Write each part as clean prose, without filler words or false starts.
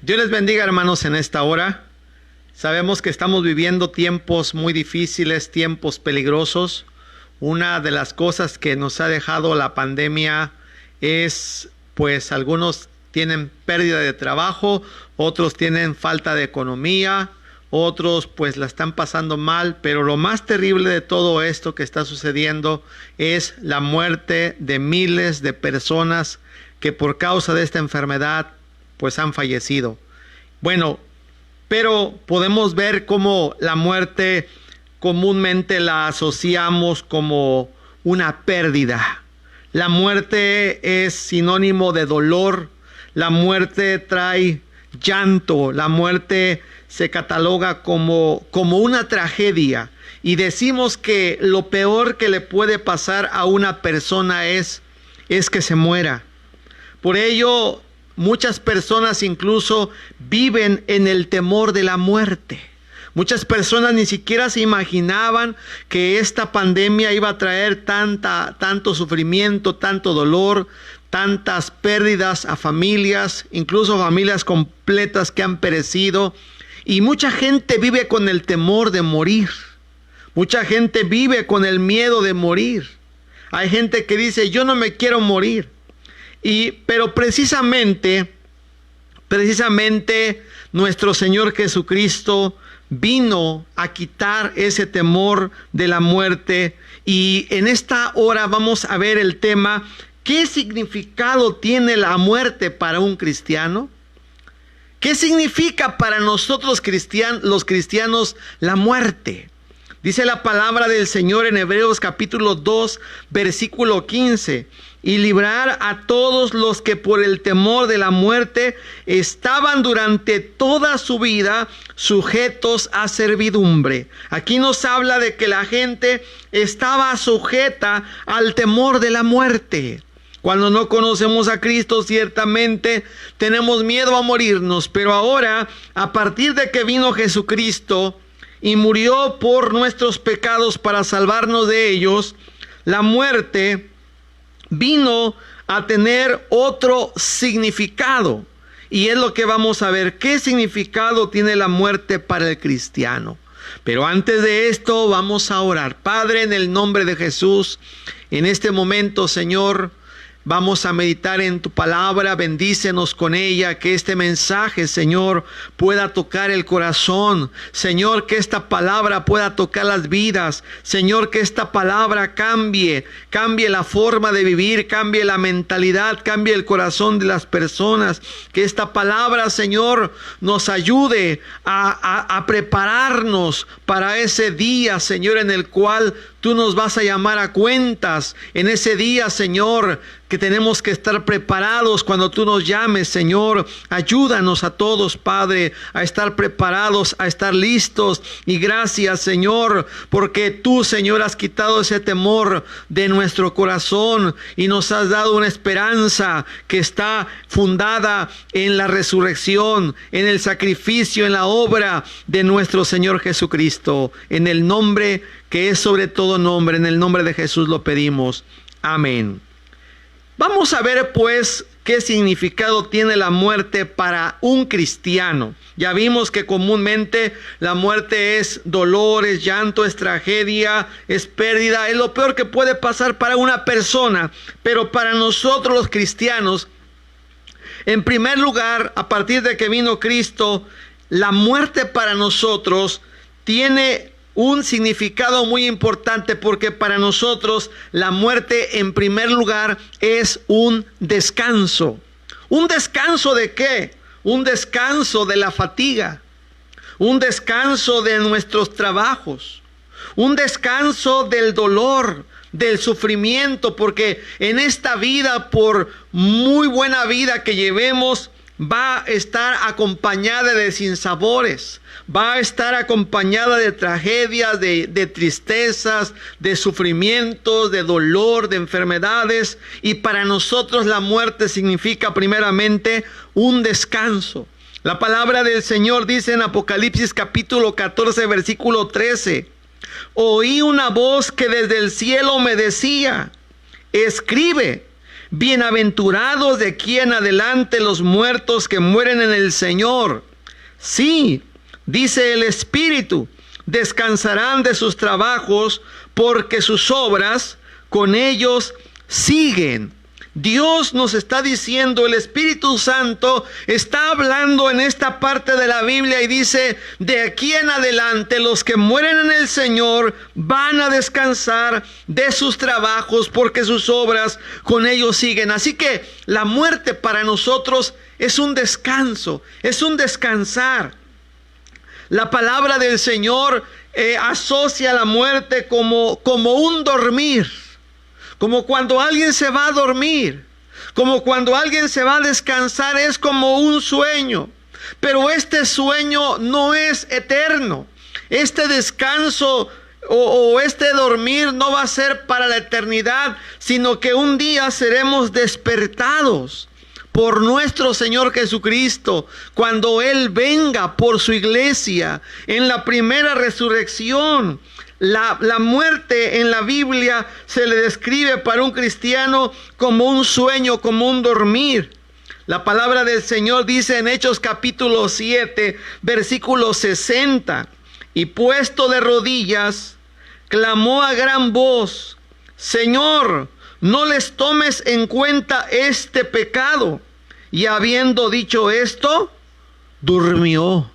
Dios les bendiga, hermanos, en esta hora. Sabemos que estamos viviendo tiempos muy difíciles, tiempos peligrosos. Una de las cosas que nos ha dejado la pandemia es, pues, algunos tienen pérdida de trabajo, otros tienen falta de economía, otros pues la están pasando mal, pero lo más terrible de todo esto que está sucediendo es la muerte de miles de personas que por causa de esta enfermedad pues han fallecido. Bueno, pero podemos ver cómo la muerte comúnmente la asociamos como una pérdida. La muerte es sinónimo de dolor, la muerte trae llanto, la muerte se cataloga como una tragedia. Y decimos que lo peor que le puede pasar a una persona es que se muera. Por ello, muchas personas incluso viven en el temor de la muerte. Muchas personas ni siquiera se imaginaban que esta pandemia iba a traer tanto sufrimiento, tanto dolor, tantas pérdidas a familias, incluso familias completas que han perecido. Y mucha gente vive con el temor de morir. Mucha gente vive con el miedo de morir. Hay gente que dice, yo no me quiero morir. Pero precisamente nuestro Señor Jesucristo vino a quitar ese temor de la muerte. Y en esta hora vamos a ver el tema, ¿qué significado tiene la muerte para un cristiano? ¿Qué significa para nosotros los cristianos la muerte? Dice la palabra del Señor en Hebreos capítulo 2, versículo 15. Y librar a todos los que por el temor de la muerte estaban durante toda su vida sujetos a servidumbre. Aquí nos habla de que la gente estaba sujeta al temor de la muerte. Cuando no conocemos a Cristo, ciertamente tenemos miedo a morirnos. Pero ahora, a partir de que vino Jesucristo y murió por nuestros pecados para salvarnos de ellos, la muerte vino a tener otro significado. Y es lo que vamos a ver. ¿Qué significado tiene la muerte para el cristiano? Pero antes de esto vamos a orar. Padre, en el nombre de Jesús, en este momento, Señor, vamos a meditar en tu palabra, bendícenos con ella, que este mensaje, Señor, pueda tocar el corazón. Señor, que esta palabra pueda tocar las vidas. Señor, que esta palabra cambie la forma de vivir, cambie la mentalidad, cambie el corazón de las personas. Que esta palabra, Señor, nos ayude a prepararnos para ese día, Señor, en el cual tú nos vas a llamar a cuentas. En ese día, Señor, que tenemos que estar preparados cuando tú nos llames, Señor. Ayúdanos a todos, Padre, a estar preparados, a estar listos. Y gracias, Señor, porque tú, Señor, has quitado ese temor de nuestro corazón y nos has dado una esperanza que está fundada en la resurrección, en el sacrificio, en la obra de nuestro Señor Jesucristo. En el nombre que es sobre todo nombre, en el nombre de Jesús lo pedimos. Amén. Vamos a ver pues qué significado tiene la muerte para un cristiano. Ya vimos que comúnmente la muerte es dolor, es llanto, es tragedia, es pérdida, es lo peor que puede pasar para una persona. Pero para nosotros los cristianos, en primer lugar, a partir de que vino Cristo, la muerte para nosotros tiene un significado muy importante, porque para nosotros la muerte en primer lugar es un descanso. ¿Un descanso de qué? Un descanso de la fatiga, un descanso de nuestros trabajos, un descanso del dolor, del sufrimiento, porque en esta vida, por muy buena vida que llevemos, va a estar acompañada de sinsabores, va a estar acompañada de tragedias, de tristezas, de sufrimientos, de dolor, de enfermedades. Y para nosotros la muerte significa primeramente un descanso. La palabra del Señor dice en Apocalipsis capítulo 14, versículo 13: oí una voz que desde el cielo me decía: escribe, bienaventurados de aquí en adelante los muertos que mueren en el Señor. Sí, dice el Espíritu, descansarán de sus trabajos, porque sus obras con ellos siguen. Dios nos está diciendo, el Espíritu Santo está hablando en esta parte de la Biblia y dice, de aquí en adelante los que mueren en el Señor van a descansar de sus trabajos, porque sus obras con ellos siguen. Así que la muerte para nosotros es un descanso, es un descansar. La palabra del Señor asocia la muerte como un dormir. Como cuando alguien se va a dormir, como cuando alguien se va a descansar, es como un sueño. Pero este sueño no es eterno. Este descanso o este dormir no va a ser para la eternidad, sino que un día seremos despertados por nuestro Señor Jesucristo, cuando Él venga por su iglesia en la primera resurrección. La muerte en la Biblia se le describe para un cristiano como un sueño, como un dormir. La palabra del Señor dice en Hechos capítulo 7, versículo 60, y puesto de rodillas, clamó a gran voz, Señor, no les tomes en cuenta este pecado. Y habiendo dicho esto, durmió.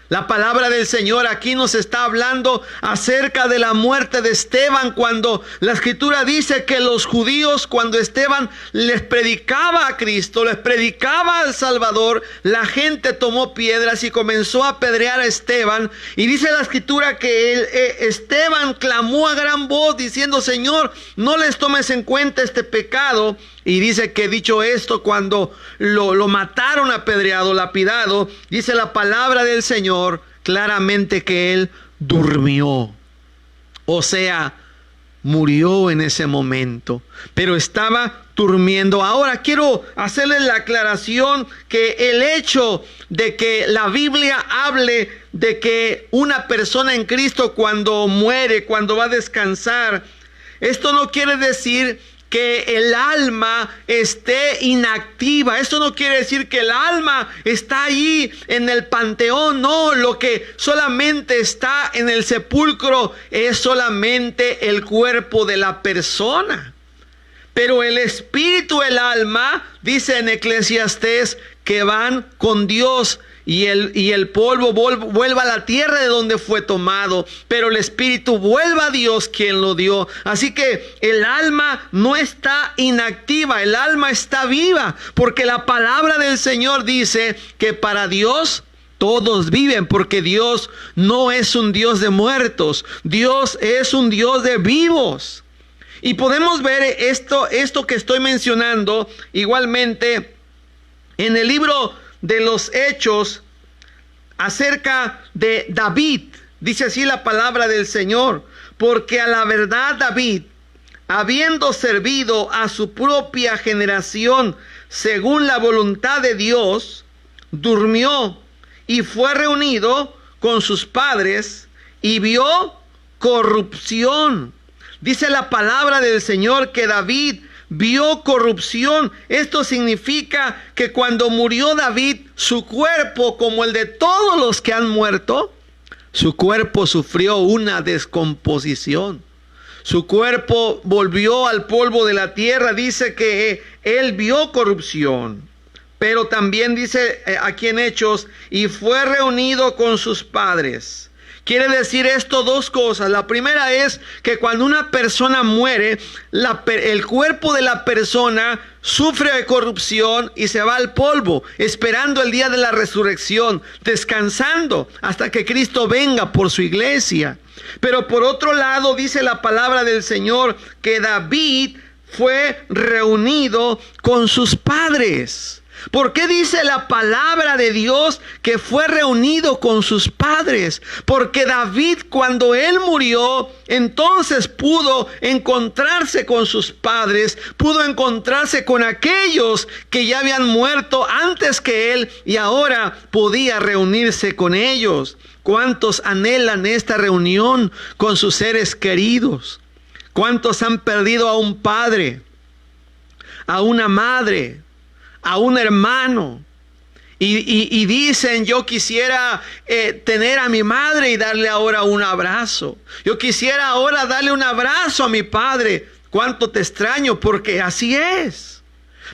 La palabra del Señor aquí nos está hablando acerca de la muerte de Esteban, cuando la Escritura dice que los judíos, cuando Esteban les predicaba a Cristo, les predicaba al Salvador, la gente tomó piedras y comenzó a apedrear a Esteban. Y dice la Escritura que Esteban clamó a gran voz diciendo, Señor, no les tomes en cuenta este pecado. Y dice que dicho esto, cuando lo mataron apedreado, lapidado, dice la palabra del Señor claramente que él durmió. O sea, murió en ese momento, pero estaba durmiendo. Ahora quiero hacerles la aclaración que el hecho de que la Biblia hable de que una persona en Cristo cuando muere, cuando va a descansar, esto no quiere decir que el alma esté inactiva. Esto no quiere decir que el alma está ahí en el panteón. No, lo que solamente está en el sepulcro es solamente el cuerpo de la persona. Pero el espíritu, el alma, dice en Eclesiastés, que van con Dios. Y el polvo vuelva a la tierra de donde fue tomado, pero el espíritu vuelva a Dios quien lo dio. Así que el alma no está inactiva, el alma está viva, porque la palabra del Señor dice que para Dios todos viven, porque Dios no es un Dios de muertos, Dios es un Dios de vivos. Y podemos ver esto que estoy mencionando igualmente en el libro de los Hechos acerca de David. Dice así la palabra del Señor, porque a la verdad David, habiendo servido a su propia generación según la voluntad de Dios, durmió y fue reunido con sus padres y vio corrupción. Dice la palabra del Señor que David vio corrupción. Esto significa que cuando murió David, su cuerpo, como el de todos los que han muerto, su cuerpo sufrió una descomposición. Su cuerpo volvió al polvo de la tierra. Dice que él vio corrupción. Pero también dice aquí en Hechos, y fue reunido con sus padres. Quiere decir esto dos cosas. La primera es que cuando una persona muere, el cuerpo de la persona sufre de corrupción y se va al polvo, esperando el día de la resurrección, descansando hasta que Cristo venga por su iglesia. Pero por otro lado, dice la palabra del Señor que David fue reunido con sus padres. ¿Por qué dice la palabra de Dios que fue reunido con sus padres? Porque David, cuando él murió, entonces pudo encontrarse con sus padres, pudo encontrarse con aquellos que ya habían muerto antes que él y ahora podía reunirse con ellos. ¿Cuántos anhelan esta reunión con sus seres queridos? ¿Cuántos han perdido a un padre, a una madre, a un hermano, y dicen: yo quisiera tener a mi madre y darle ahora un abrazo. Yo quisiera ahora darle un abrazo a mi padre. Cuánto te extraño, porque así es.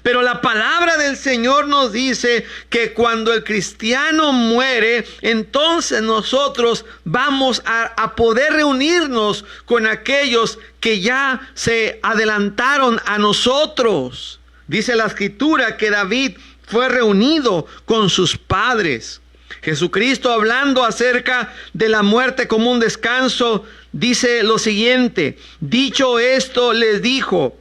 Pero la palabra del Señor nos dice que cuando el cristiano muere, entonces nosotros vamos a poder reunirnos con aquellos que ya se adelantaron a nosotros. Dice la Escritura que David fue reunido con sus padres. Jesucristo, hablando acerca de la muerte como un descanso, dice lo siguiente: dicho esto, les dijo: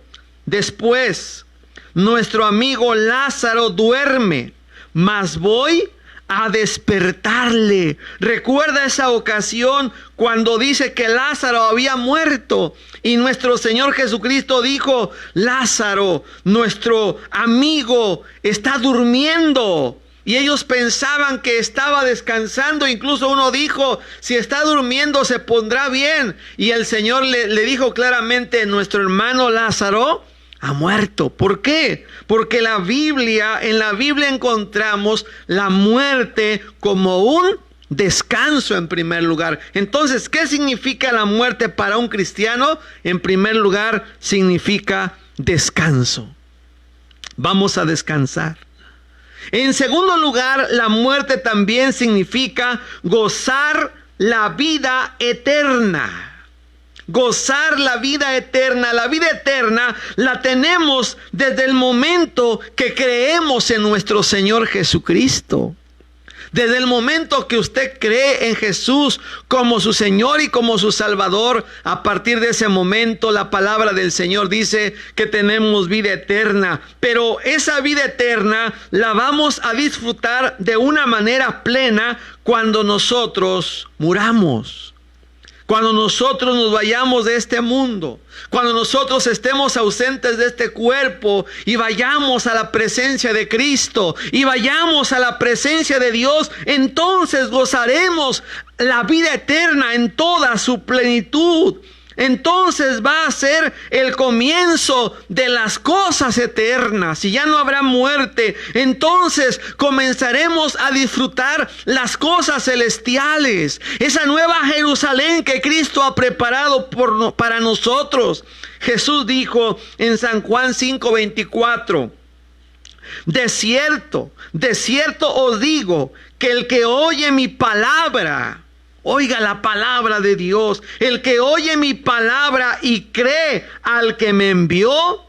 después, nuestro amigo Lázaro duerme, mas voy a despertarle. Recuerda esa ocasión cuando dice que Lázaro había muerto y nuestro Señor Jesucristo dijo: Lázaro, nuestro amigo, está durmiendo. Y ellos pensaban que estaba descansando. Incluso uno dijo: si está durmiendo se pondrá bien. Y el Señor le dijo claramente: nuestro hermano Lázaro ha muerto. ¿Por qué? Porque en la Biblia encontramos la muerte como un descanso en primer lugar. Entonces, ¿qué significa la muerte para un cristiano? En primer lugar, significa descanso. Vamos a descansar. En segundo lugar, la muerte también significa gozar la vida eterna. Gozar la vida eterna. La vida eterna la tenemos desde el momento que creemos en nuestro Señor Jesucristo. Desde el momento que usted cree en Jesús como su Señor y como su Salvador, a partir de ese momento la palabra del Señor dice que tenemos vida eterna. Pero esa vida eterna la vamos a disfrutar de una manera plena cuando nosotros muramos. Cuando nosotros nos vayamos de este mundo, cuando nosotros estemos ausentes de este cuerpo y vayamos a la presencia de Cristo y vayamos a la presencia de Dios, entonces gozaremos la vida eterna en toda su plenitud. Entonces va a ser el comienzo de las cosas eternas y ya no habrá muerte. Entonces comenzaremos a disfrutar las cosas celestiales, esa nueva Jerusalén que Cristo ha preparado para nosotros. Jesús dijo en San Juan 5:24: de cierto os digo que el que oye mi palabra, oiga la palabra de Dios, el que oye mi palabra y cree al que me envió,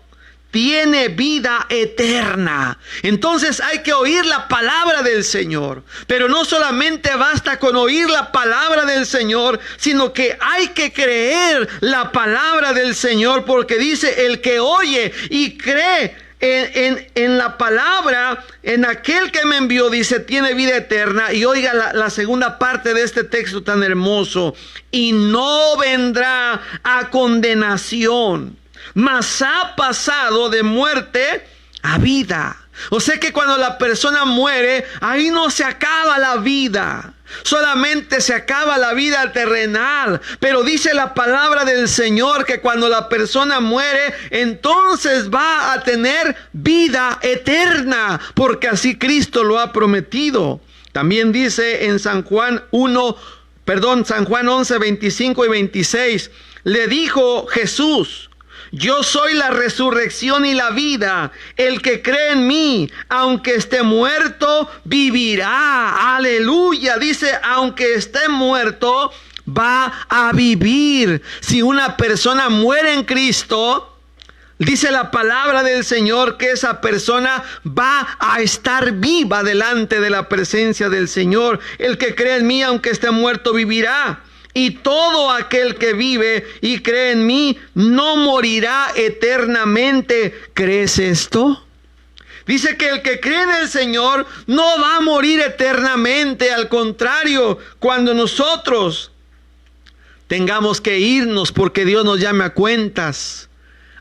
tiene vida eterna. Entonces hay que oír la palabra del Señor. Pero no solamente basta con oír la palabra del Señor, sino que hay que creer la palabra del Señor, porque dice: el que oye y cree en la palabra, en aquel que me envió, dice, tiene vida eterna. Y oiga la segunda parte de este texto tan hermoso: y no vendrá a condenación, mas ha pasado de muerte a vida. O sea que cuando la persona muere, ahí no se acaba la vida. Solamente se acaba la vida terrenal. Pero dice la palabra del Señor que cuando la persona muere, entonces va a tener vida eterna, porque así Cristo lo ha prometido. También dice en San Juan 11, 25 y 26, le dijo Jesús: yo soy la resurrección y la vida. El que cree en mí, aunque esté muerto, vivirá. Aleluya. Dice, aunque esté muerto, va a vivir. Si una persona muere en Cristo, dice la palabra del Señor que esa persona va a estar viva delante de la presencia del Señor. El que cree en mí, aunque esté muerto, vivirá. Y todo aquel que vive y cree en mí no morirá eternamente. ¿Crees esto? Dice que el que cree en el Señor no va a morir eternamente. Al contrario, cuando nosotros tengamos que irnos porque Dios nos llame a cuentas,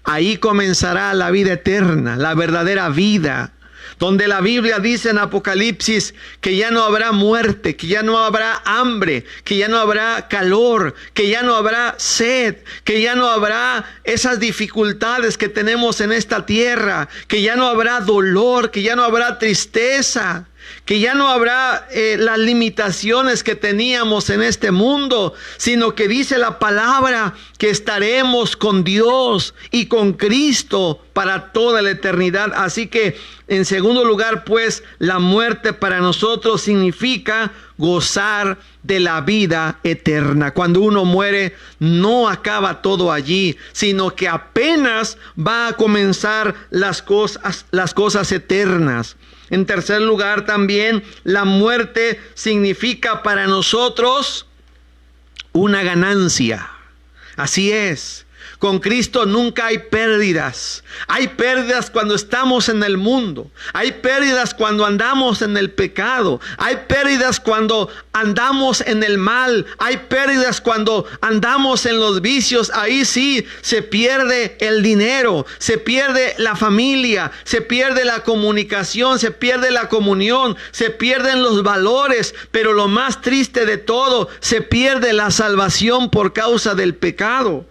ahí comenzará la vida eterna, la verdadera vida. donde la Biblia dice en Apocalipsis que ya no habrá muerte, que ya no habrá hambre, que ya no habrá calor, que ya no habrá sed, que ya no habrá esas dificultades que tenemos en esta tierra, que ya no habrá dolor, que ya no habrá tristeza, que ya no habrá las limitaciones que teníamos en este mundo, sino que dice la palabra que estaremos con Dios y con Cristo para toda la eternidad. Así que, en segundo lugar, pues, la muerte para nosotros significa gozar de la vida eterna. Cuando uno muere, no acaba todo allí, sino que apenas va a comenzar las cosas eternas. En tercer lugar, también la muerte significa para nosotros una ganancia. Así es. Con Cristo nunca hay pérdidas. Hay pérdidas cuando estamos en el mundo. Hay pérdidas cuando andamos en el pecado. Hay pérdidas cuando andamos en el mal. Hay pérdidas cuando andamos en los vicios. Ahí sí se pierde el dinero, se pierde la familia, se pierde la comunicación, se pierde la comunión, se pierden los valores. Pero lo más triste de todo, se pierde la salvación por causa del pecado.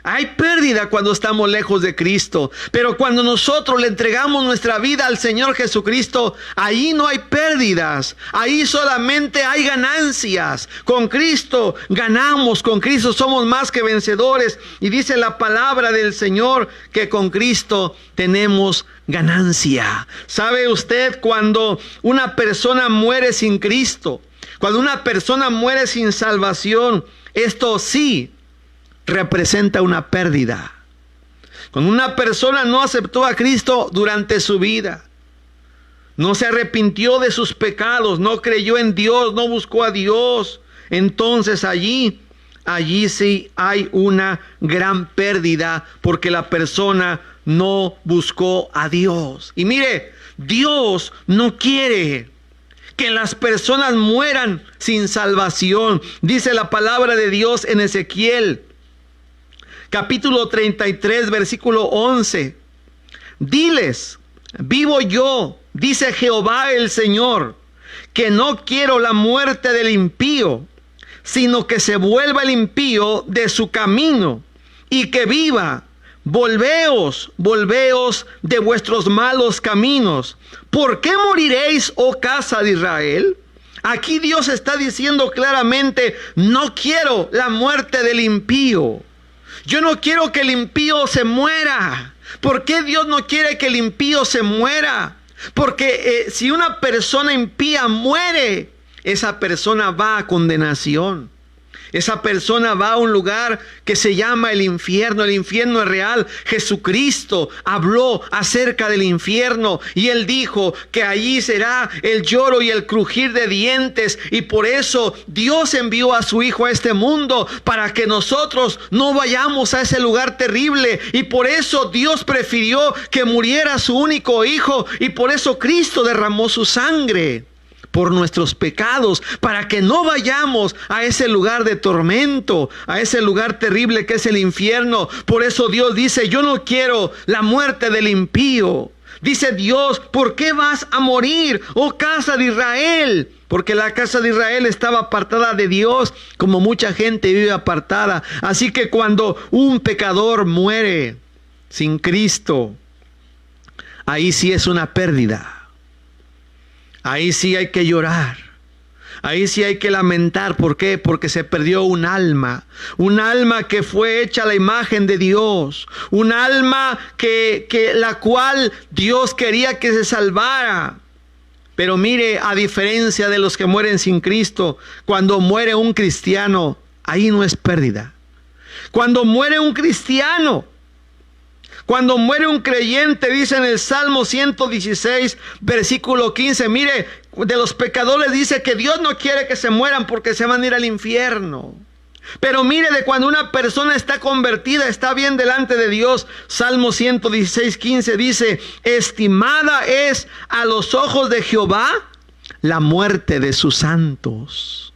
Hay pérdida cuando estamos lejos de Cristo, pero cuando nosotros le entregamos nuestra vida al Señor Jesucristo, ahí no hay pérdidas, ahí solamente hay ganancias. Con Cristo ganamos, con Cristo somos más que vencedores, y dice la palabra del Señor que con Cristo tenemos ganancia. ¿Sabe usted cuando una persona muere sin Cristo? Cuando una persona muere sin salvación, esto sí representa una pérdida. Cuando una persona no aceptó a Cristo durante su vida, no se arrepintió de sus pecados, no creyó en Dios, no buscó a Dios, entonces allí sí hay una gran pérdida, porque la persona no buscó a Dios. Y mire, Dios no quiere que las personas mueran sin salvación. Dice la palabra de Dios en Ezequiel capítulo 33, versículo 11. Diles, vivo yo, dice Jehová el Señor, que no quiero la muerte del impío, sino que se vuelva el impío de su camino y que viva. Volveos de vuestros malos caminos. ¿Por qué moriréis, oh casa de Israel? Aquí Dios está diciendo claramente, no quiero la muerte del impío. Yo no quiero que el impío se muera. ¿Por qué Dios no quiere que el impío se muera? Porque si una persona impía muere, esa persona va a condenación. Esa persona va a un lugar que se llama el infierno. El infierno es real. Jesucristo habló acerca del infierno y Él dijo que allí será el lloro y el crujir de dientes. Y por eso Dios envió a su Hijo a este mundo, para que nosotros no vayamos a ese lugar terrible. Y por eso Dios prefirió que muriera su único Hijo. Y por eso Cristo derramó su sangre por nuestros pecados, para que no vayamos a ese lugar de tormento, a ese lugar terrible que es el infierno. Por eso Dios dice, yo no quiero la muerte del impío. Dice Dios, ¿por qué vas a morir, oh casa de Israel? Porque la casa de Israel estaba apartada de Dios, como mucha gente vive apartada. Así que cuando un pecador muere sin Cristo, ahí sí es una pérdida. Ahí sí hay que llorar. Ahí sí hay que lamentar. ¿Por qué? Porque se perdió un alma que fue hecha a la imagen de Dios. Un alma que la cual Dios quería que se salvara. Pero mire, a diferencia de los que mueren sin Cristo, cuando muere un cristiano, ahí no es pérdida. Cuando muere un cristiano, cuando muere un creyente, dice en el Salmo 116, versículo 15, mire, de los pecadores dice que Dios no quiere que se mueran porque se van a ir al infierno. Pero mire, de cuando una persona está convertida, está bien delante de Dios, Salmo 116, 15 dice, estimada es a los ojos de Jehová la muerte de sus santos.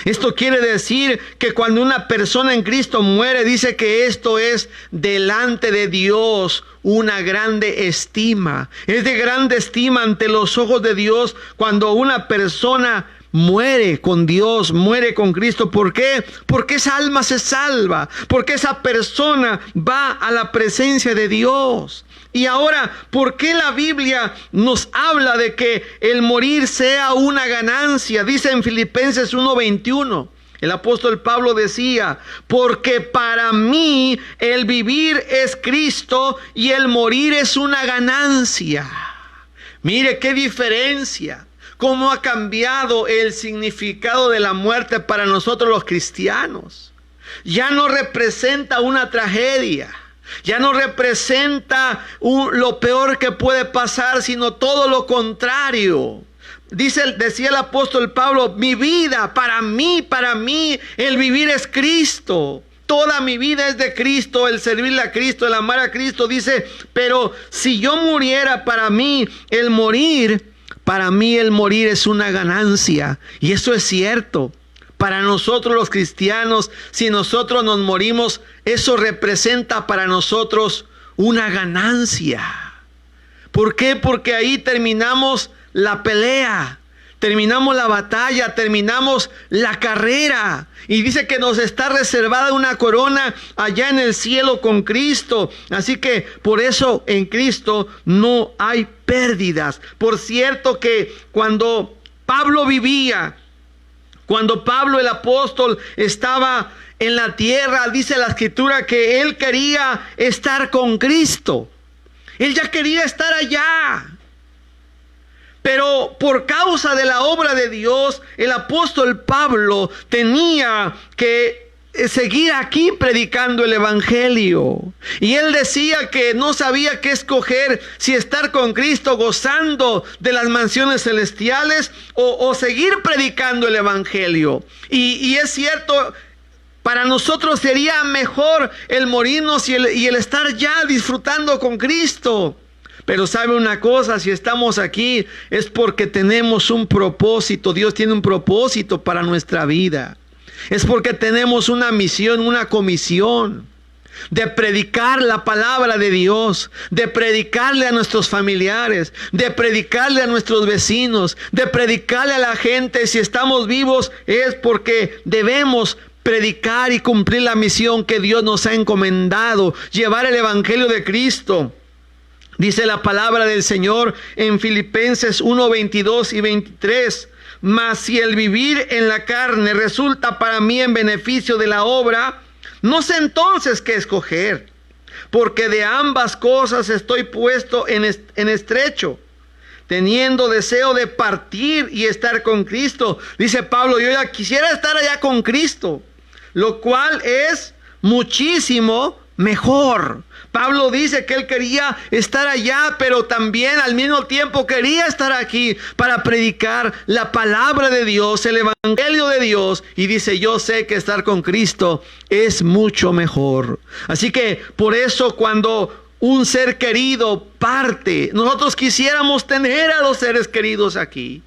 Esto quiere decir que cuando una persona en Cristo muere, dice que esto es delante de Dios una grande estima. Es de grande estima ante los ojos de Dios cuando una persona muere con Dios, muere con Cristo. ¿Por qué? Porque esa alma se salva, porque esa persona va a la presencia de Dios. Y ahora, ¿por qué la Biblia nos habla de que el morir sea una ganancia? Dice en Filipenses 1:21, el apóstol Pablo decía: porque para mí el vivir es Cristo y el morir es una ganancia. Mire qué diferencia, cómo ha cambiado el significado de la muerte para nosotros los cristianos. Ya no representa una tragedia. Ya no representa lo peor que puede pasar, sino todo lo contrario. Decía el apóstol Pablo: mi vida, para mí, el vivir es Cristo. Toda mi vida es de Cristo, el servirle a Cristo, el amar a Cristo. Dice: pero si yo muriera, para mí el morir es una ganancia. Y eso es cierto. Para nosotros los cristianos, si nosotros nos morimos, eso representa para nosotros una ganancia. ¿Por qué? Porque ahí terminamos la pelea, terminamos la batalla, terminamos la carrera. Y dice que nos está reservada una corona allá en el cielo con Cristo. Así que por eso en Cristo no hay pérdidas. Por cierto que cuando Pablo vivía, cuando Pablo el apóstol estaba en la tierra, dice la escritura que él quería estar con Cristo. Él ya quería estar allá. Pero por causa de la obra de Dios, el apóstol Pablo tenía que seguir aquí predicando el evangelio. Y él decía que no sabía qué escoger, si estar con Cristo gozando de las mansiones celestiales o seguir predicando el evangelio. Y es cierto, para nosotros sería mejor el morirnos y el estar ya disfrutando con Cristo. Pero sabe una cosa, si estamos aquí es porque tenemos un propósito. Dios tiene un propósito para nuestra vida. Es porque tenemos una misión, una comisión de predicar la palabra de Dios, de predicarle a nuestros familiares, de predicarle a nuestros vecinos, de predicarle a la gente. Si estamos vivos es porque debemos predicar y cumplir la misión que Dios nos ha encomendado, llevar el evangelio de Cristo. Dice la palabra del Señor en Filipenses 1:22 y 23. Mas si el vivir en la carne resulta para mí en beneficio de la obra, no sé entonces qué escoger, porque de ambas cosas estoy puesto en estrecho, teniendo deseo de partir y estar con Cristo. Dice Pablo: yo ya quisiera estar allá con Cristo, lo cual es muchísimo mejor. Pablo dice que él quería estar allá, pero también al mismo tiempo quería estar aquí para predicar la palabra de Dios, el evangelio de Dios. Y dice: yo sé que estar con Cristo es mucho mejor. Así que por eso cuando un ser querido parte, nosotros quisiéramos tener a los seres queridos aquí.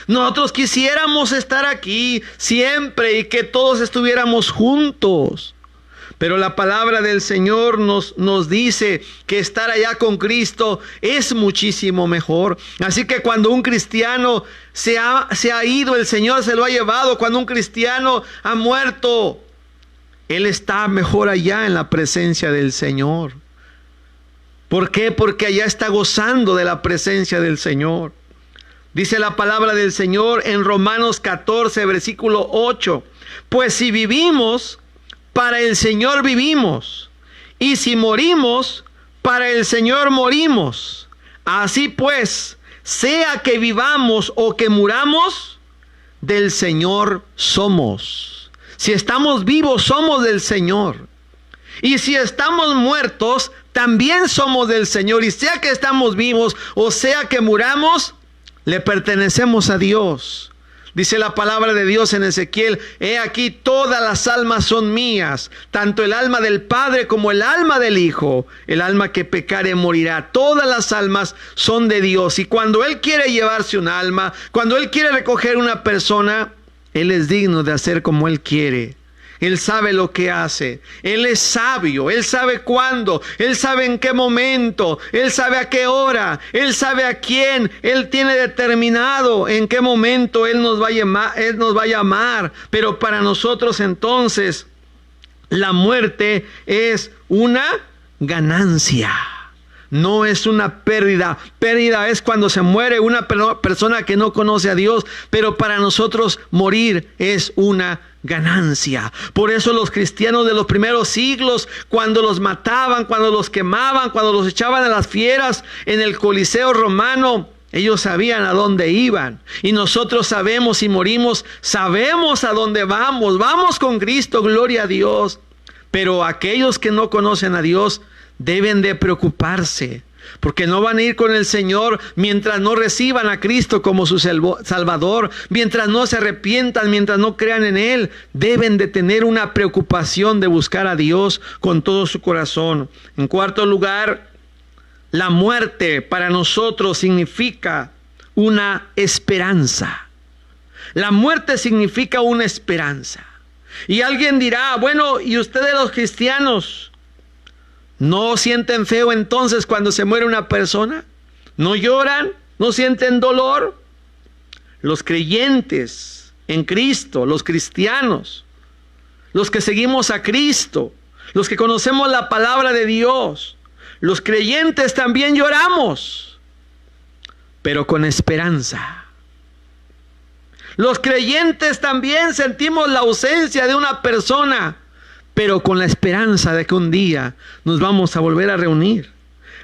Nosotros quisiéramos estar aquí siempre y que todos estuviéramos juntos. Pero la palabra del Señor nos dice que estar allá con Cristo es muchísimo mejor. Así que cuando un cristiano se ha ido, el Señor se lo ha llevado. Cuando un cristiano ha muerto, él está mejor allá en la presencia del Señor. ¿Por qué? Porque allá está gozando de la presencia del Señor. Dice la palabra del Señor en Romanos 14, versículo 8. Pues si vivimos, para el Señor vivimos, y si morimos, para el Señor morimos. Así pues, sea que vivamos o que muramos, del Señor somos. Si estamos vivos, somos del Señor. Y si estamos muertos, también somos del Señor. Y sea que estamos vivos o sea que muramos, le pertenecemos a Dios. Dice la palabra de Dios en Ezequiel: he aquí todas las almas son mías, tanto el alma del Padre como el alma del Hijo. El alma que pecare morirá. Todas las almas son de Dios. Y cuando Él quiere llevarse un alma, cuando Él quiere recoger una persona, Él es digno de hacer como Él quiere. Él sabe lo que hace. Él es sabio. Él sabe cuándo. Él sabe en qué momento. Él sabe a qué hora. Él sabe a quién. Él tiene determinado en qué momento Él nos va a llamar. Pero para nosotros entonces, la muerte es una ganancia. No es una pérdida. Pérdida es cuando se muere una persona que no conoce a Dios. Pero para nosotros morir es una ganancia. Por eso los cristianos de los primeros siglos, cuando los mataban, cuando los quemaban, cuando los echaban a las fieras en el Coliseo romano, ellos sabían a dónde iban. Y nosotros sabemos, si morimos, sabemos a dónde vamos. Vamos con Cristo, gloria a Dios. Pero aquellos que no conocen a Dios deben de preocuparse, porque no van a ir con el Señor mientras no reciban a Cristo como su Salvador, mientras no se arrepientan, mientras no crean en Él. Deben de tener una preocupación de buscar a Dios con todo su corazón. En cuarto lugar, la muerte para nosotros significa una esperanza. La muerte significa una esperanza. Y alguien dirá, bueno, ¿y ustedes los cristianos no sienten feo entonces cuando se muere una persona? ¿No lloran? ¿No sienten dolor? Los creyentes en Cristo, los cristianos, los que seguimos a Cristo, los que conocemos la palabra de Dios, los creyentes también lloramos, pero con esperanza. Los creyentes también sentimos la ausencia de una persona, pero con la esperanza de que un día nos vamos a volver a reunir.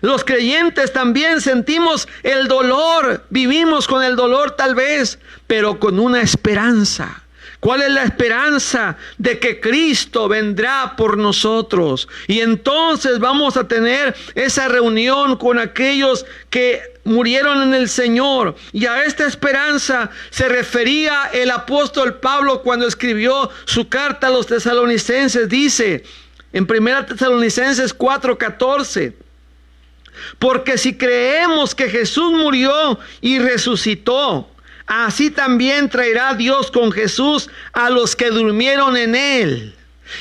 Los creyentes también sentimos el dolor, vivimos con el dolor tal vez, pero con una esperanza. ¿Cuál es la esperanza? De que Cristo vendrá por nosotros. Y entonces vamos a tener esa reunión con aquellos que murieron en el Señor. Y a esta esperanza se refería el apóstol Pablo cuando escribió su carta a los tesalonicenses. Dice en 1 Tesalonicenses 4:14: porque si creemos que Jesús murió y resucitó, así también traerá Dios con Jesús a los que durmieron en Él.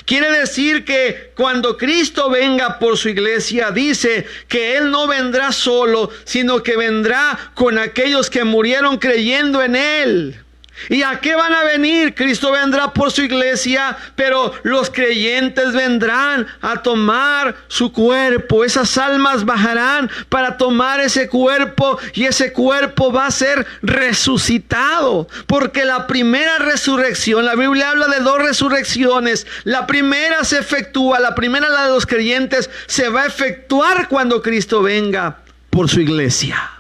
Quiere decir que cuando Cristo venga por su iglesia, dice que Él no vendrá solo, sino que vendrá con aquellos que murieron creyendo en Él. ¿Y a qué van a venir? Cristo vendrá por su iglesia, pero los creyentes vendrán a tomar su cuerpo. Esas almas bajarán para tomar ese cuerpo, y ese cuerpo va a ser resucitado. Porque la primera resurrección, la Biblia habla de 2 resurrecciones. La primera se efectúa, la primera, la de los creyentes, se va a efectuar cuando Cristo venga por su iglesia.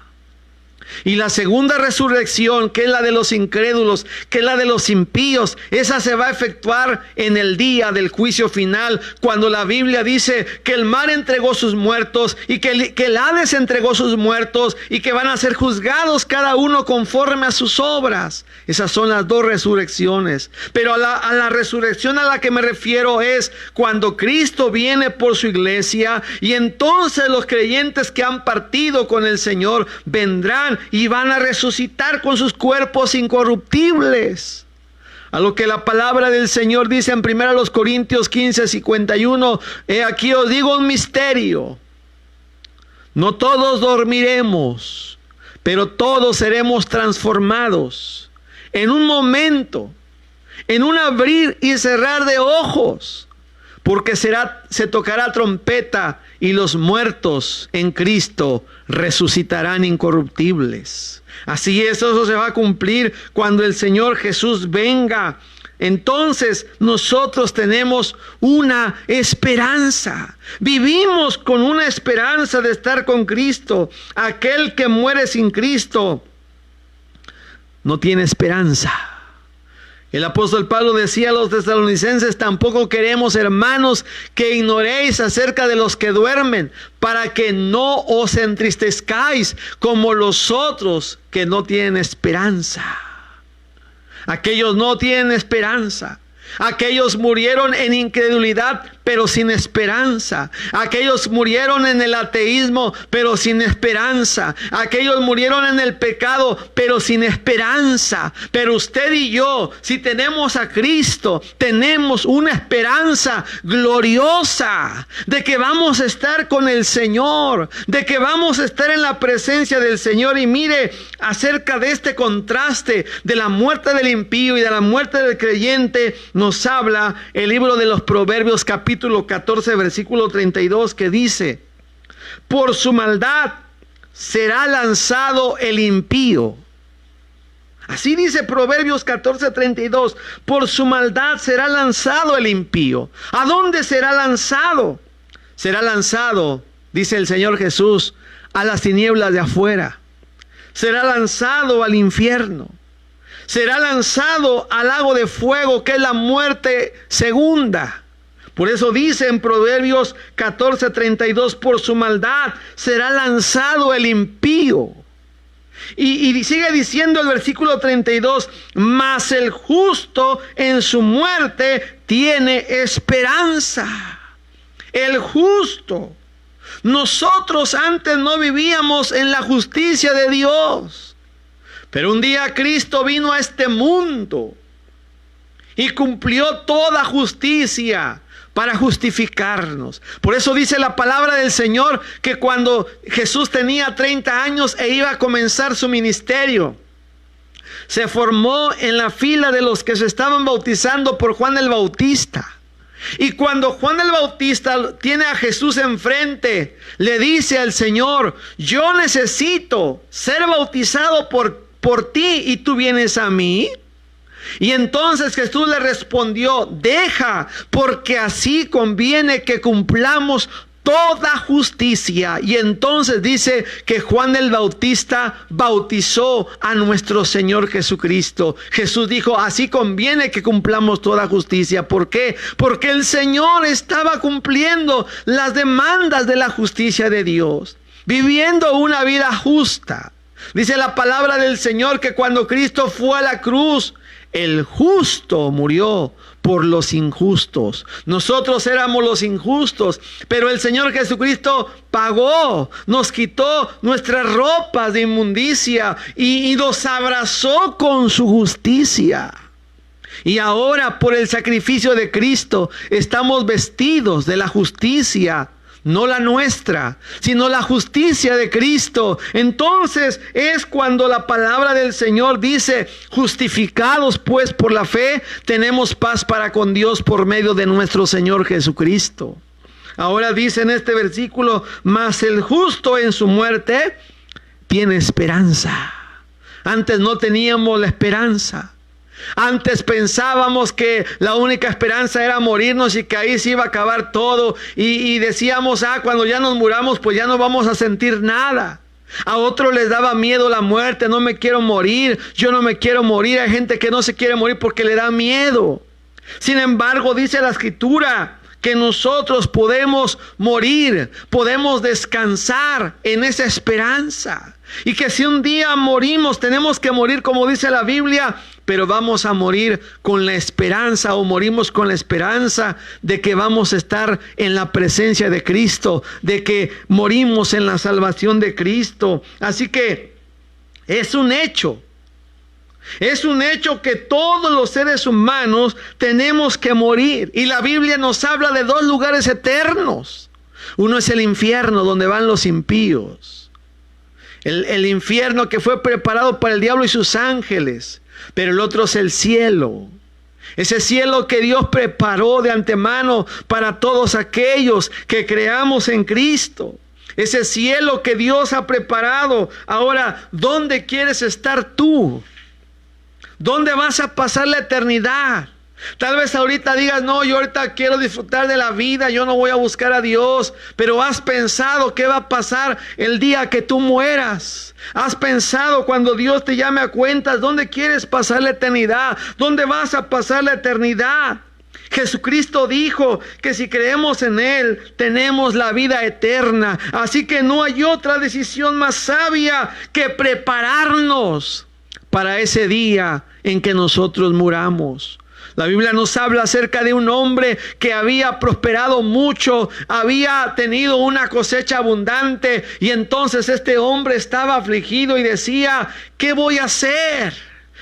Y la segunda resurrección, que es la de los incrédulos, que es la de los impíos, esa se va a efectuar en el día del juicio final, cuando la Biblia dice que el mar entregó sus muertos y que el Hades entregó sus muertos, y que van a ser juzgados cada uno conforme a sus obras. Esas son las 2 resurrecciones. Pero a la resurrección a la que me refiero es cuando Cristo viene por su iglesia, y entonces los creyentes que han partido con el Señor vendrán y van a resucitar con sus cuerpos incorruptibles. A lo que la palabra del Señor dice en 1 Corintios 15:51: he aquí os digo un misterio. No todos dormiremos, pero todos seremos transformados en un momento, en un abrir y cerrar de ojos. Porque se tocará trompeta, y los muertos en Cristo resucitarán incorruptibles. Así es, eso se va a cumplir cuando el Señor Jesús venga. Entonces nosotros tenemos una esperanza. Vivimos con una esperanza de estar con Cristo. Aquel que muere sin Cristo no tiene esperanza. El apóstol Pablo decía a los tesalonicenses: tampoco queremos, hermanos, que ignoréis acerca de los que duermen, para que no os entristezcáis como los otros que no tienen esperanza. Aquellos no tienen esperanza. Aquellos murieron en incredulidad, pero sin esperanza. Aquellos murieron en el ateísmo, pero sin esperanza. Aquellos murieron en el pecado, pero sin esperanza. Pero usted y yo, si tenemos a Cristo, tenemos una esperanza gloriosa de que vamos a estar con el Señor, de que vamos a estar en la presencia del Señor. Y mire, acerca de este contraste de la muerte del impío y de la muerte del creyente, nos habla el libro de los Proverbios capítulo 14 versículo 32, que dice: por su maldad será lanzado el impío. Así dice Proverbios 14:32, por su maldad será lanzado el impío. ¿A dónde será lanzado? Será lanzado, dice el Señor Jesús, a las tinieblas de afuera. Será lanzado al infierno. Será lanzado al lago de fuego, que es la muerte segunda. Por eso dice en Proverbios 14:32, por su maldad será lanzado el impío. Y sigue diciendo el versículo 32, mas el justo en su muerte tiene esperanza. El justo. Nosotros antes no vivíamos en la justicia de Dios. Pero un día Cristo vino a este mundo y cumplió toda justicia para justificarnos. Por eso dice la palabra del Señor que cuando Jesús tenía 30 años e iba a comenzar su ministerio, se formó en la fila de los que se estaban bautizando por Juan el Bautista. Y cuando Juan el Bautista tiene a Jesús enfrente, le dice al Señor: yo necesito ser bautizado por ti y tú vienes a mí. Y entonces Jesús le respondió: deja, porque así conviene que cumplamos toda justicia. Y entonces dice que Juan el Bautista bautizó a nuestro Señor Jesucristo. Jesús dijo: así conviene que cumplamos toda justicia. ¿Por qué? Porque el Señor estaba cumpliendo las demandas de la justicia de Dios, viviendo una vida justa. Dice la palabra del Señor que cuando Cristo fue a la cruz, el justo murió por los injustos. Nosotros éramos los injustos, pero el Señor Jesucristo pagó, nos quitó nuestras ropas de inmundicia y nos abrazó con su justicia. Y ahora, por el sacrificio de Cristo, estamos vestidos de la justicia, no la nuestra, sino la justicia de Cristo. Entonces es cuando la palabra del Señor dice: justificados pues por la fe, tenemos paz para con Dios por medio de nuestro Señor Jesucristo. Ahora dice en este versículo: mas el justo en su muerte tiene esperanza. Antes no teníamos la esperanza. Antes pensábamos que la única esperanza era morirnos y que ahí se iba a acabar todo. Y decíamos: cuando ya nos muramos, pues ya no vamos a sentir nada. A otros les daba miedo la muerte: no me quiero morir, yo no me quiero morir. Hay gente que no se quiere morir porque le da miedo. Sin embargo, dice la Escritura que nosotros podemos morir, podemos descansar en esa esperanza. Y que si un día morimos, tenemos que morir como dice la Biblia, pero vamos a morir con la esperanza, o morimos con la esperanza de que vamos a estar en la presencia de Cristo, de que morimos en la salvación de Cristo. Así que es un hecho. Es un hecho que todos los seres humanos tenemos que morir. Y la Biblia nos habla de dos lugares eternos. Uno es el infierno, donde van los impíos. El infierno que fue preparado para el diablo y sus ángeles. Pero el otro es el cielo. Ese cielo que Dios preparó de antemano para todos aquellos que creamos en Cristo. Ese cielo que Dios ha preparado. Ahora, ¿dónde quieres estar tú? ¿Dónde vas a pasar la eternidad? Tal vez ahorita digas: no, yo ahorita quiero disfrutar de la vida, yo no voy a buscar a Dios. Pero has pensado qué va a pasar el día que tú mueras. Has pensado cuando Dios te llame a cuentas, ¿dónde quieres pasar la eternidad? ¿Dónde vas a pasar la eternidad? Jesucristo dijo que si creemos en Él, tenemos la vida eterna. Así que no hay otra decisión más sabia que prepararnos para ese día en que nosotros muramos. La Biblia nos habla acerca de un hombre que había prosperado mucho, había tenido una cosecha abundante, y entonces este hombre estaba afligido y decía: ¿qué voy a hacer?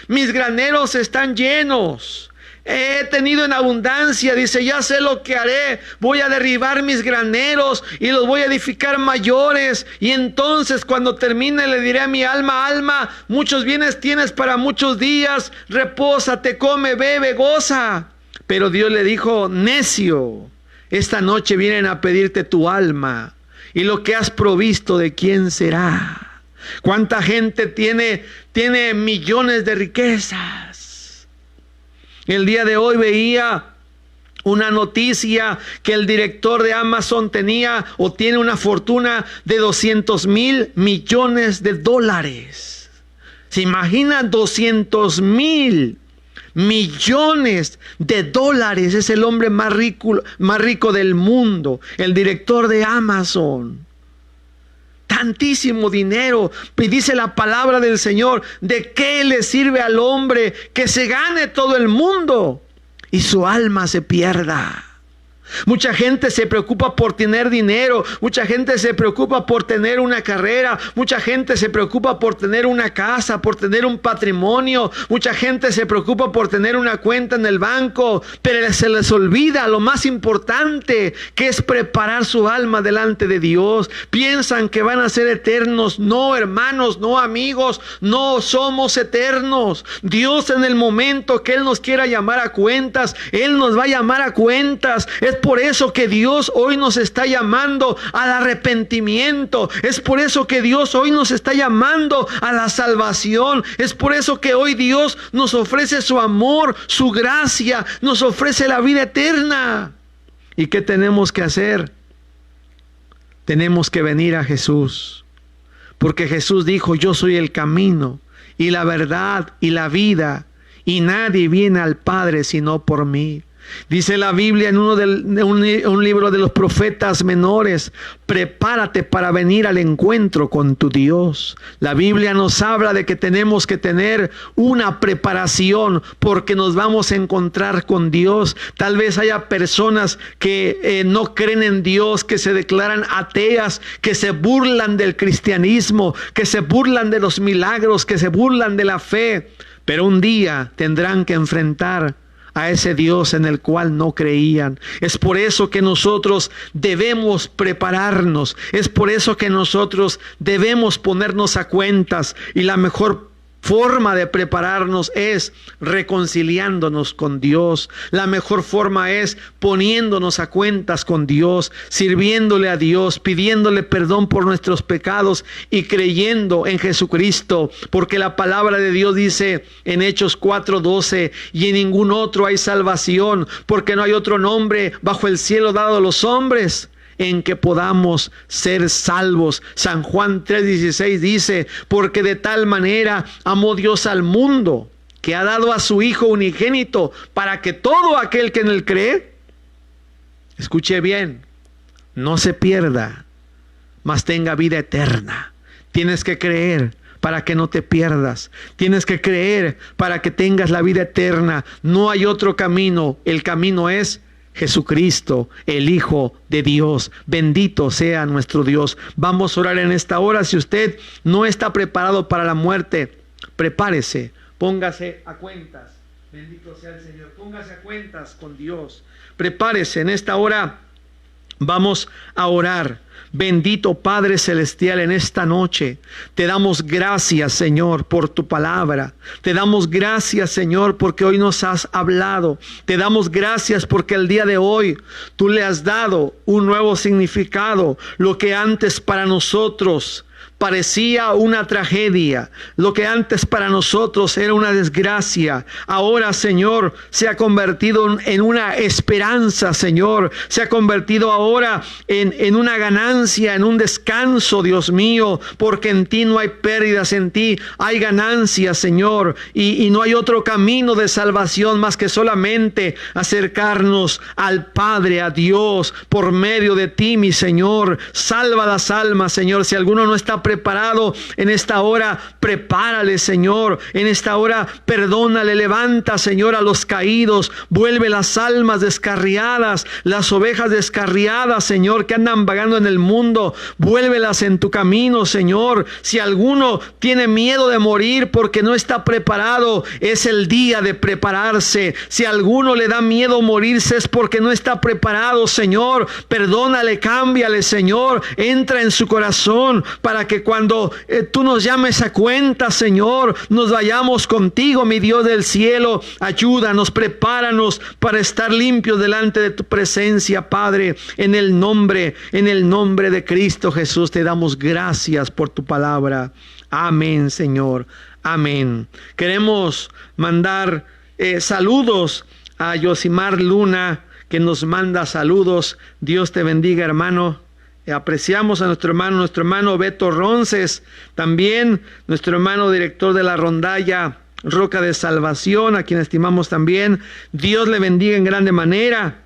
Mis graneros están llenos. He tenido en abundancia. Dice: ya sé lo que haré. Voy a derribar mis graneros y los voy a edificar mayores. Y entonces cuando termine le diré a mi alma: alma, muchos bienes tienes para muchos días. Repósate, come, bebe, goza. Pero Dios le dijo: necio, esta noche vienen a pedirte tu alma. Y lo que has provisto, ¿de quién será? ¿Cuánta gente tiene millones de riquezas? El día de hoy veía una noticia que el director de Amazon tenía o tiene una fortuna de 200,000 millones de dólares. ¿Se imaginan? 200,000 millones de dólares. Es el hombre más rico del mundo, el director de Amazon. Tantísimo dinero. Y dice la palabra del Señor: ¿de qué le sirve al hombre que se gane todo el mundo y su alma se pierda? Mucha gente se preocupa por tener dinero, mucha gente se preocupa por tener una carrera, mucha gente se preocupa por tener una casa, por tener un patrimonio, mucha gente se preocupa por tener una cuenta en el banco, pero se les olvida lo más importante, que es preparar su alma delante de Dios. Piensan que van a ser eternos. No, hermanos, no, amigos, no somos eternos. Dios, en el momento que Él nos quiera llamar a cuentas, Él nos va a llamar a cuentas. Es por eso que Dios hoy nos está llamando al arrepentimiento. Es por eso que Dios hoy nos está llamando a la salvación. Es por eso que hoy Dios nos ofrece su amor, su gracia, nos ofrece la vida eterna. ¿Y qué tenemos que hacer? Tenemos que venir a Jesús, porque Jesús dijo: yo soy el camino y la verdad y la vida, y nadie viene al Padre sino por mí. Dice la Biblia en un libro de los profetas menores: prepárate para venir al encuentro con tu Dios. La Biblia nos habla de que tenemos que tener una preparación, porque nos vamos a encontrar con Dios. Tal vez haya personas que no creen en Dios, que se declaran ateas, que se burlan del cristianismo, que se burlan de los milagros, que se burlan de la fe. Pero un día tendrán que enfrentar a ese Dios en el cual no creían. Es por eso que nosotros debemos prepararnos. Es por eso que nosotros debemos ponernos a cuentas. Y la mejor forma de prepararnos es reconciliándonos con Dios. La mejor forma es poniéndonos a cuentas con Dios, sirviéndole a Dios, pidiéndole perdón por nuestros pecados y creyendo en Jesucristo, porque la palabra de Dios dice en Hechos 4:12: y en ningún otro hay salvación, porque no hay otro nombre bajo el cielo dado a los hombres en que podamos ser salvos. San Juan 3:16 dice: porque de tal manera amó Dios al mundo, que ha dado a su Hijo unigénito, para que todo aquel que en él cree, escuche bien, no se pierda, mas tenga vida eterna. Tienes que creer para que no te pierdas. Tienes que creer para que tengas la vida eterna. No hay otro camino. El camino es Jesucristo, el Hijo de Dios. Bendito sea nuestro Dios. Vamos a orar en esta hora. Si usted no está preparado para la muerte, prepárese, póngase a cuentas. Bendito sea el Señor. Póngase a cuentas con Dios. Prepárese en esta hora. Vamos a orar. Bendito Padre Celestial, en esta noche te damos gracias, Señor, por tu palabra. Te damos gracias, Señor, porque hoy nos has hablado. Te damos gracias porque el día de hoy tú le has dado un nuevo significado. Lo que antes para nosotros parecía una tragedia, lo que antes para nosotros era una desgracia, ahora, Señor, se ha convertido en una esperanza, Señor. Se ha convertido ahora en una ganancia, en un descanso, Dios mío, porque en ti no hay pérdidas, en ti hay ganancias, Señor, y no hay otro camino de salvación más que solamente acercarnos al Padre, a Dios, por medio de ti, mi Señor. Salva las almas, Señor. Si alguno no está preparado, en esta hora prepárale, Señor. En esta hora perdónale, levanta, Señor, a los caídos, vuelve las almas descarriadas, las ovejas descarriadas, Señor, que andan vagando en el mundo, vuélvelas en tu camino, Señor. Si alguno tiene miedo de morir porque no está preparado, es el día de prepararse. Si a alguno le da miedo morirse es porque no está preparado, Señor. Perdónale, cámbiale, Señor. Entra en su corazón para que cuando tú nos llames a cuenta, Señor, nos vayamos contigo, mi Dios del cielo. Ayúdanos, prepáranos para estar limpios delante de tu presencia, Padre. En el nombre de Cristo Jesús te damos gracias por tu palabra. Amén, Señor. Amén. Queremos mandar saludos a Yosimar Luna, que nos manda saludos. Dios te bendiga, hermano. Apreciamos a nuestro hermano Beto Ronces, también nuestro hermano director de la rondalla Roca de Salvación, a quien estimamos también. Dios le bendiga en grande manera.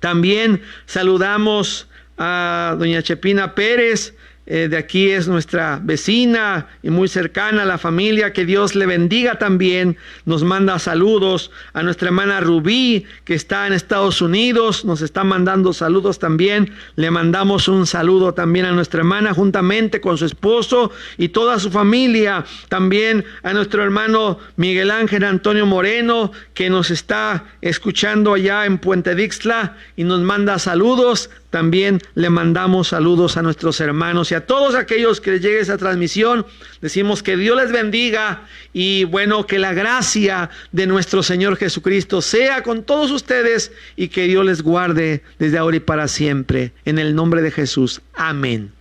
También saludamos a doña Chepina Pérez. De aquí es nuestra vecina y muy cercana a la familia. Que Dios le bendiga también. Nos manda saludos a nuestra hermana Rubí, que está en Estados Unidos. Nos está mandando saludos también. Le mandamos un saludo también a nuestra hermana juntamente con su esposo y toda su familia. También a nuestro hermano Miguel Ángel Antonio Moreno, que nos está escuchando allá en Puente Dixtla y nos manda saludos. También le mandamos saludos a nuestros hermanos y a todos aquellos que les llegue esa transmisión. Decimos que Dios les bendiga y bueno, que la gracia de nuestro Señor Jesucristo sea con todos ustedes y que Dios les guarde desde ahora y para siempre. En el nombre de Jesús. Amén.